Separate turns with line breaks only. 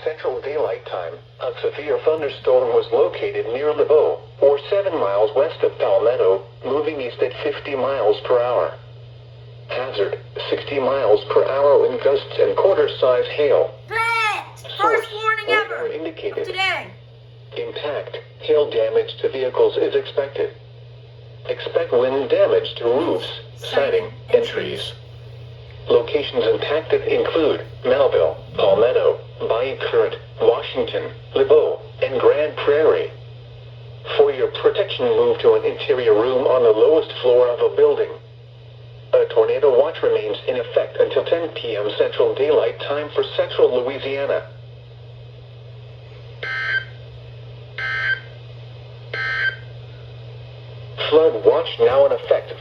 Central Daylight Time, a severe thunderstorm was located near Lebeau, or 7 miles west of Palmetto, moving east at 50 miles per hour. Hazard, 60 miles per hour wind gusts and quarter-size hail.
First warning ever
indicated.
Today.
Impact, hail damage to vehicles is expected. Expect wind damage to roofs, siding, and trees. Locations impacted include Melville, Palmetto, Bayou Current, Washington, Lebeau, and Grand Prairie. For your protection, move to an interior room on the lowest floor of a building. A tornado watch remains in effect until 10 p.m. Central Daylight Time for central Louisiana. Flood watch now in effect.